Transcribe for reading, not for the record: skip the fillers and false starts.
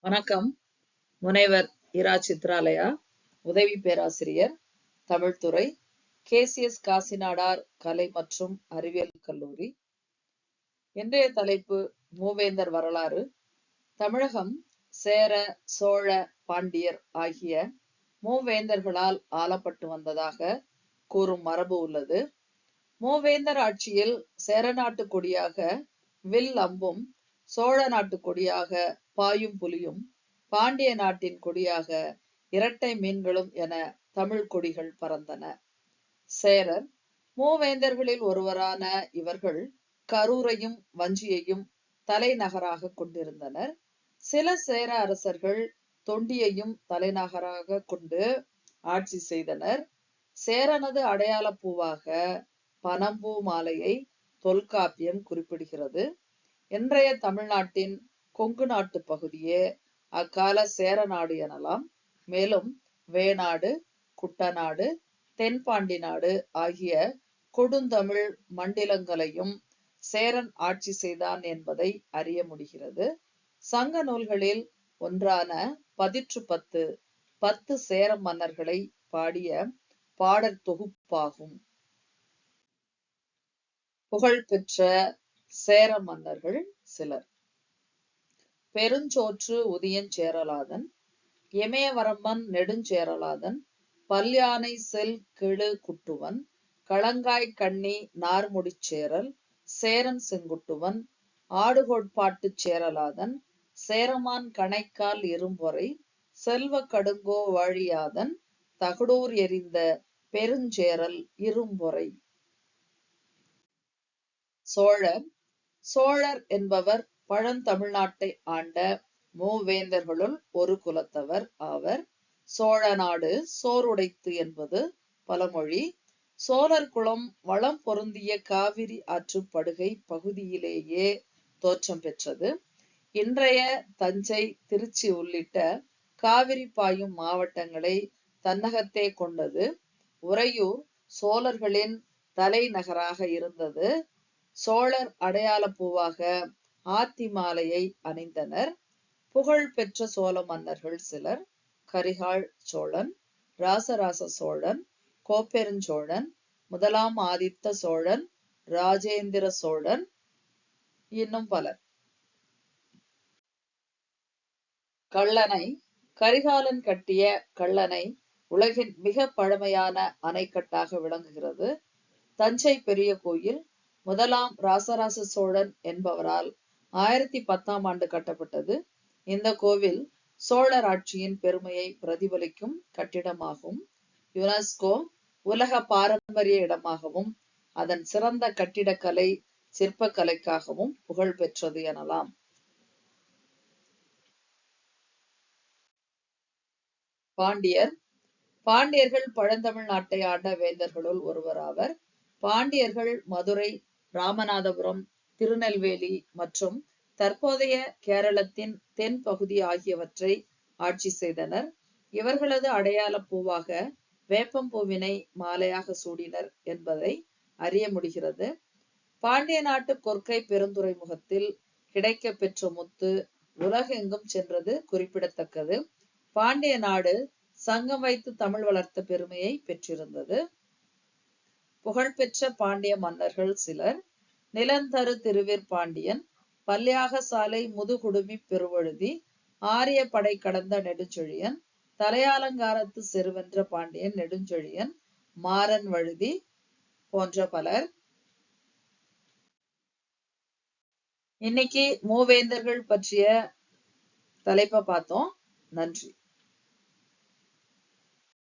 வணக்கம். முனைவர் இரா சித்ராலயா, உதவி பேராசிரியர், தமிழ்துறை, KCS காசிநாடார் கலை மற்றும் அறிவியல் கல்லூரி. இன்றைய தலைப்பு மூவேந்தர் வரலாறு. தமிழகம் சேர, சோழ, பாண்டியர் ஆகிய மூவேந்தர்களால் ஆளப்பட்டு வந்ததாக கூறும் மரபு உள்ளது. மூவேந்தர் ஆட்சியில் சேர நாட்டு கொடியாக வில் அம்பும், சோழ நாட்டு கொடியாக பாயும் புலியும், பாண்டிய நாட்டின் கொடியாக இரட்டை மீன்களும் என தமிழ் கொடிகள் பறந்தன. சேரர் மூவேந்தர்களில் ஒருவரான இவர்கள் கரூரையும் வஞ்சியையும் தலைநகராக கொண்டிருந்தனர். சில சேர அரசர்கள் தொண்டியையும் தலைநகராக கொண்டு ஆட்சி செய்தனர். சேரனது அடையாள பூவாக பனம்பூ மாலையை தொல்காப்பியம் குறிப்பிடுகிறது. இன்றைய தமிழ்நாட்டின் கொங்கு நாட்டு பகுதியே அக்கால சேர நாடு எனலாம். மேலும் வேணாடு, குட்டநாடு, தென்பாண்டி நாடு ஆகிய கொடுந்தமிழ் மண்டிலங்களையும் சேரன் ஆட்சி செய்தான் என்பதை அறிய முடிகிறது. சங்க நூல்களில் ஒன்றான பதிற்று 10 சேர மன்னர்களை பாடிய பாடற் தொகுப்பாகும். புகழ்பெற்ற சேர மன்னர்கள் சிலர்: பெருஞ்சோற்று உதியஞ்சேரலாதன், இமயவரம்பன் நெடுஞ்சேரலாதன், பல்யானை செல் கெழு குட்டுவன், களங்காய் கண்ணி நார்முடிச்சேரல், சேரன் செங்குட்டுவன், ஆடுகோட்பாட்டுச் சேரலாதன், சேரமான் கணைக்கால் இரும்பொறை, செல்வ கடுங்கோ வாழியாதன், தகடூர் எறிந்த பெருஞ்சேரல் இரும்பொறை. சோழர். சோழர் என்பவர் பழந்தமிழ்நாட்டை ஆண்ட மூவேந்தர்களுள் ஒரு குலத்தவர் ஆவர். சோழ நாடு சோறுடைத்து என்பது பழமொழி. சோழர் குலம் வளம் பொருந்திய காவிரி ஆற்றுப்படுகை பகுதியிலேயே தோற்றம் பெற்றது. இன்றைய தஞ்சை, திருச்சி உள்ளிட்ட காவிரி பாயும் மாவட்டங்களை தன்னகத்தே கொண்டது. உறையூர் சோழர்களின் தலைநகராக இருந்தது. சோழர் அடையாள பூவாக ஆத்தி மாலையை அணிந்தனர். புகழ் பெற்ற சோழ மன்னர்கள் சிலர்: கரிகால் சோழன், ராசராச சோழன், கோப்பெருஞ்சோழன், முதலாம் ஆதித்த சோழன், ராஜேந்திர சோழன், இன்னும் பலர். கல்லணை. கரிகாலன் கட்டிய கல்லணை உலகின் மிக பழமையான அணைக்கட்டாக விளங்குகிறது. தஞ்சை பெரிய கோயில் முதலாம் ராசராச சோழன் என்பவரால் 1010ஆம் ஆண்டு கட்டப்பட்டது. இந்த கோவில் சோழர் ஆட்சியின் பெருமையை பிரதிபலிக்கும் கட்டிடமாகும். யுனெஸ்கோ உலக பாரம்பரிய இடமாகவும் அதன் சிறந்த கட்டிடக்கலை, சிற்பக்கலைக்காகவும் புகழ் பெற்றது எனலாம். பாண்டியர். பாண்டியர்கள் பழந்தமிழ் நாட்டை ஆண்ட வேந்தர்களுள் ஒருவராவர். பாண்டியர்கள் மதுரை, ராமநாதபுரம், திருநெல்வேலி மற்றும் தற்போதைய கேரளத்தின் தென் பகுதி ஆகியவற்றை ஆட்சி செய்தனர். இவர்களது அடையாள பூவாக வேப்பம்பூவினை மாலையாக சூடினர் என்பதை அறிய முடிகிறது. பாண்டிய நாட்டு கொற்கை பெருந்துறைமுகத்தில் கிடைக்க பெற்ற முத்து உலகெங்கும் சென்றது குறிப்பிடத்தக்கது. பாண்டிய நாடு சங்கம் வைத்து தமிழ் வளர்த்த பெருமையை பெற்றிருந்தது. புகழ்பெற்ற பாண்டிய மன்னர்கள் சிலர்: நிலந்தரு திருவீர் பாண்டியன், பல்யாக சாலை முதுகுடுமி பெருவழுதி, ஆரிய படை கடந்த நெடுஞ்செழியன், தலையாலங்காரத்து செருவென்ற பாண்டியன் நெடுஞ்செழியன், மாறன் வழுதி போன்ற பலர். இன்னைக்கு மூவேந்தர்கள் பற்றிய தலைப்பை பார்த்தோம். நன்றி.